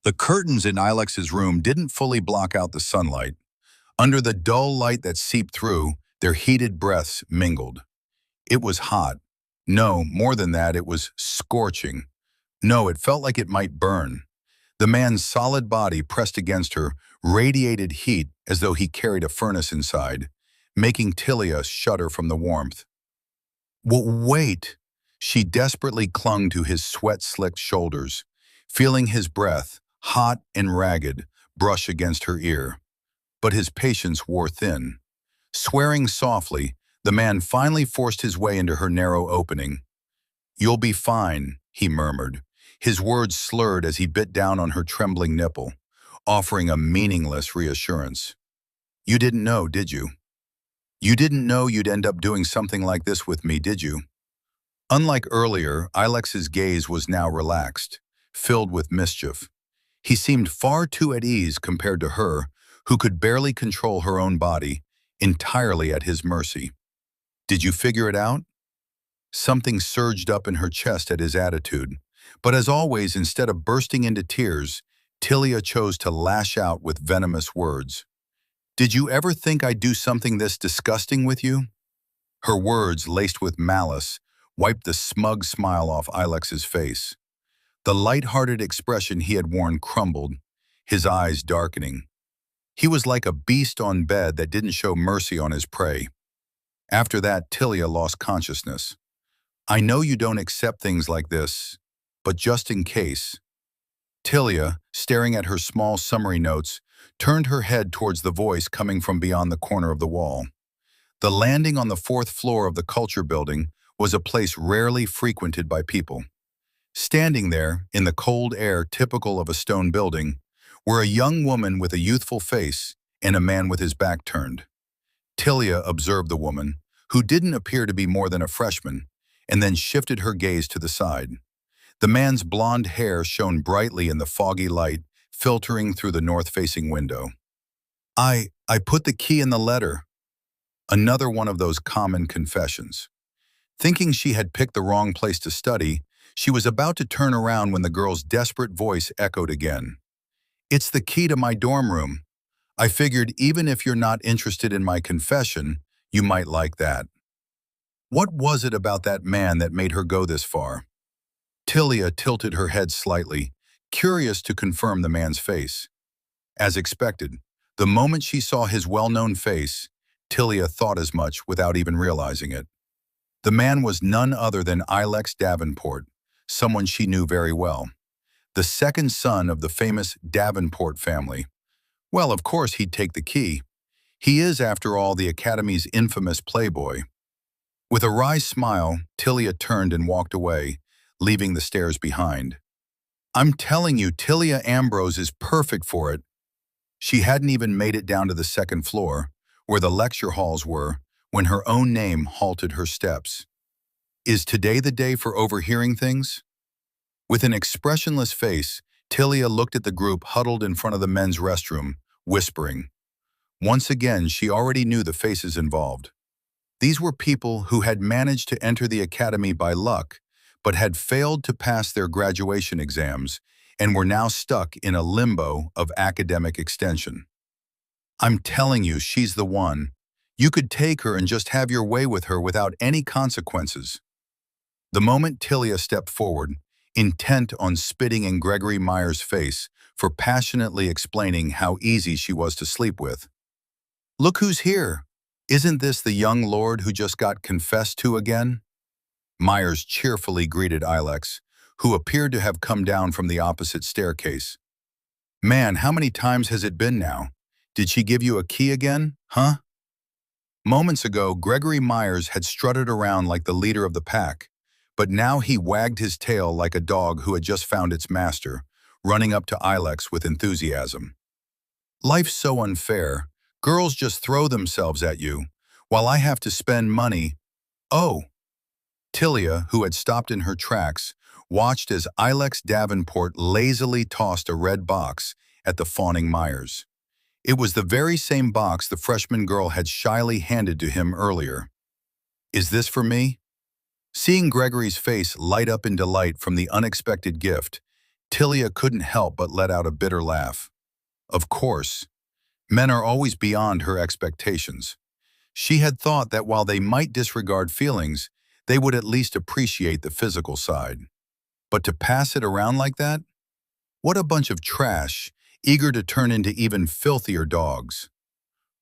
The curtains in Ilex's room didn't fully block out the sunlight. Under the dull light that seeped through, their heated breaths mingled. It was hot. No, more than that, it was scorching. No, it felt like it might burn. The man's solid body pressed against her radiated heat as though he carried a furnace inside, making Tilia shudder from the warmth. Wait! She desperately clung to his sweat-slicked shoulders, feeling his breath, hot and ragged, brush against her ear. But his patience wore thin. Swearing softly, the man finally forced his way into her narrow opening. "You'll be fine," he murmured, his words slurred as he bit down on her trembling nipple, offering a meaningless reassurance. "You didn't know, did you? You didn't know you'd end up doing something like this with me, did you?" Unlike earlier, Ilex's gaze was now relaxed, filled with mischief. He seemed far too at ease compared to her, who could barely control her own body, entirely at his mercy. "Did you figure it out?" Something surged up in her chest at his attitude, but as always, instead of bursting into tears, Tilia chose to lash out with venomous words. "Did you ever think I'd do something this disgusting with you?" Her words, laced with malice, wiped the smug smile off Ilex's face. The light-hearted expression he had worn crumbled, his eyes darkening. He was like a beast on bed that didn't show mercy on his prey. After that, Tilia lost consciousness. "I know you don't accept things like this, but just in case." Tilia, staring at her small summary notes, turned her head towards the voice coming from beyond the corner of the wall. The landing on the fourth floor of the Culture Building was a place rarely frequented by people. Standing there, in the cold air typical of a stone building, were a young woman with a youthful face and a man with his back turned. Tilia observed the woman, who didn't appear to be more than a freshman, and then shifted her gaze to the side. The man's blonde hair shone brightly in the foggy light filtering through the north-facing window. I put the key in the letter." Another one of those common confessions. Thinking she had picked the wrong place to study, she was about to turn around when the girl's desperate voice echoed again. "It's the key to my dorm room. I figured even if you're not interested in my confession, you might like that." What was it about that man that made her go this far? Tilia tilted her head slightly, curious to confirm the man's face. As expected, the moment she saw his well-known face, Tilia thought as much without even realizing it. The man was none other than Ilex Davenport, someone she knew very well. The second son of the famous Davenport family. Well, of course he'd take the key. He is, after all, the Academy's infamous playboy. With a wry smile, Tilia turned and walked away, leaving the stairs behind. "I'm telling you, Tilia Ambrose is perfect for it." She hadn't even made it down to the second floor, where the lecture halls were, when her own name halted her steps. Is today the day for overhearing things? With an expressionless face, Tilia looked at the group huddled in front of the men's restroom, whispering. Once again, she already knew the faces involved. These were people who had managed to enter the academy by luck, but had failed to pass their graduation exams and were now stuck in a limbo of academic extension. "I'm telling you, she's the one. You could take her and just have your way with her without any consequences." The moment Tilia stepped forward, intent on spitting in Gregory Myers' face for passionately explaining how easy she was to sleep with. "Look who's here. Isn't this the young lord who just got confessed to again?" Myers cheerfully greeted Ilex, who appeared to have come down from the opposite staircase. "Man, how many times has it been now? Did she give you a key again, huh?" Moments ago, Gregory Myers had strutted around like the leader of the pack, but now he wagged his tail like a dog who had just found its master, running up to Ilex with enthusiasm. "Life's so unfair. Girls just throw themselves at you, while I have to spend money." "Oh." Tilia, who had stopped in her tracks, watched as Ilex Davenport lazily tossed a red box at the fawning Myers. It was the very same box the freshman girl had shyly handed to him earlier. "Is this for me?" Seeing Gregory's face light up in delight from the unexpected gift, Tilia couldn't help but let out a bitter laugh. Of course, men are always beyond her expectations. She had thought that while they might disregard feelings, they would at least appreciate the physical side. But to pass it around like that? What a bunch of trash, eager to turn into even filthier dogs.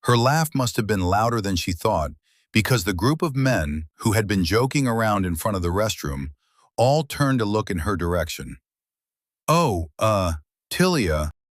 Her laugh must have been louder than she thought, because the group of men who had been joking around in front of the restroom all turned to look in her direction. "Oh, Tilia,"